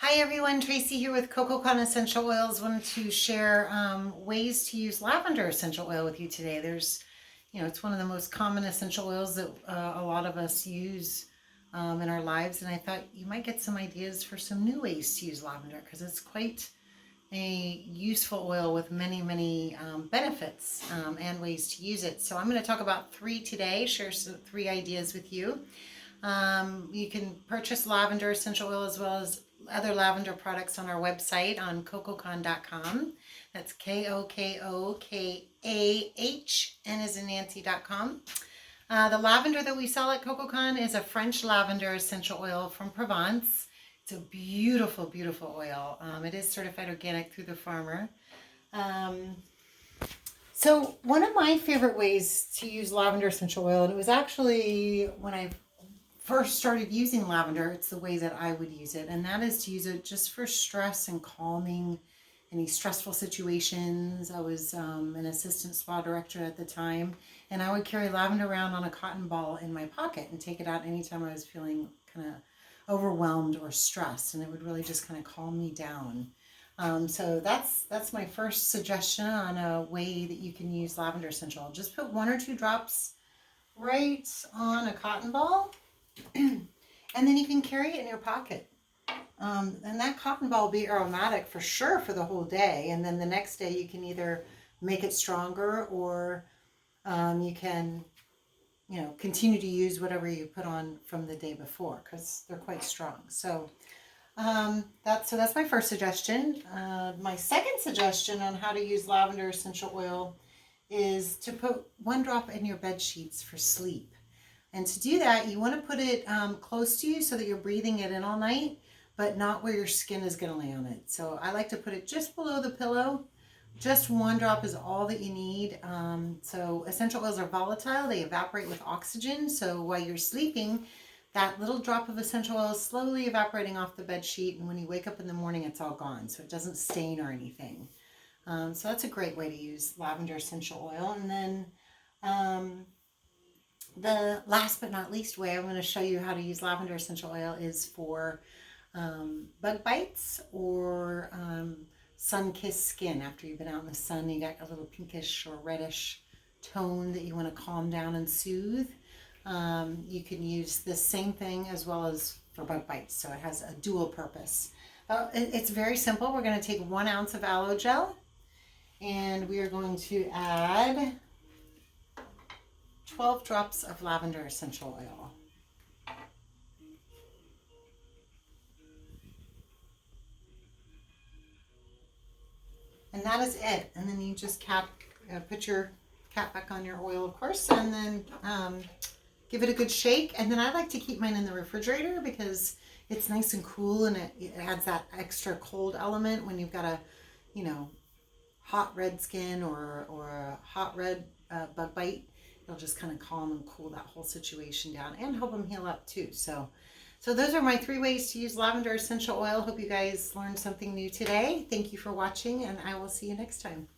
Hi everyone, Tracy here with Kokokahn Essential Oils. Wanted to share ways to use lavender essential oil with you today. It's one of the most common essential oils that a lot of us use in our lives, and I thought you might get some ideas for some new ways to use lavender because it's quite a useful oil with many benefits and ways to use it. So I'm going to talk about three today, share three ideas with you. You can purchase lavender essential oil as well as other lavender products on our website on kokokahn.com. That's Kokokahn as in Nancy.com. The lavender that we sell at Kokokahn is a French lavender essential oil from Provence. It's a beautiful oil. It is certified organic through the farmer. So one of my favorite ways to use lavender essential oil, and it was actually when I first started using lavender, it's the way that I would use it, and that is to use it just for stress and calming any stressful situations. I was an assistant spa director at the time, and I would carry lavender around on a cotton ball in my pocket and take it out anytime I was feeling kind of overwhelmed or stressed, and it would really just kind of calm me down. So that's my first suggestion on a way that you can use lavender essential. Just put 1 or 2 drops right on a cotton ball, and then you can carry it in your pocket. And that cotton ball will be aromatic for sure for the whole day. And then the next day you can either make it stronger or you can, continue to use whatever you put on from the day before because they're quite strong. So that's my first suggestion. My second suggestion on how to use lavender essential oil is to put 1 drop in your bed sheets for sleep. And to do that, you want to put it close to you so that you're breathing it in all night, but not where your skin is going to lay on it. So I like to put it just below the pillow. Just 1 drop is all that you need. So essential oils are volatile. They evaporate with oxygen. So while you're sleeping, that little drop of essential oil is slowly evaporating off the bed sheet. And when you wake up in the morning, it's all gone. So it doesn't stain or anything. So that's a great way to use lavender essential oil. And then the last but not least way I'm going to show you how to use lavender essential oil is for bug bites or sun-kissed skin. After you've been out in the sun, you got a little pinkish or reddish tone that you want to calm down and soothe. You can use the same thing as well as for bug bites, so it has a dual purpose. It's very simple. We're going to take 1 ounce of aloe gel, and we are going to add 12 drops of lavender essential oil. And that is it. And then you just put your cap back on your oil, of course, and then give it a good shake. And then I like to keep mine in the refrigerator because it's nice and cool, and it adds that extra cold element when you've got a, hot red skin or a hot red bug bite. It'll just kind of calm and cool that whole situation down and help them heal up too. So those are my 3 ways to use lavender essential oil. Hope you guys learned something new today. Thank you for watching, and I will see you next time.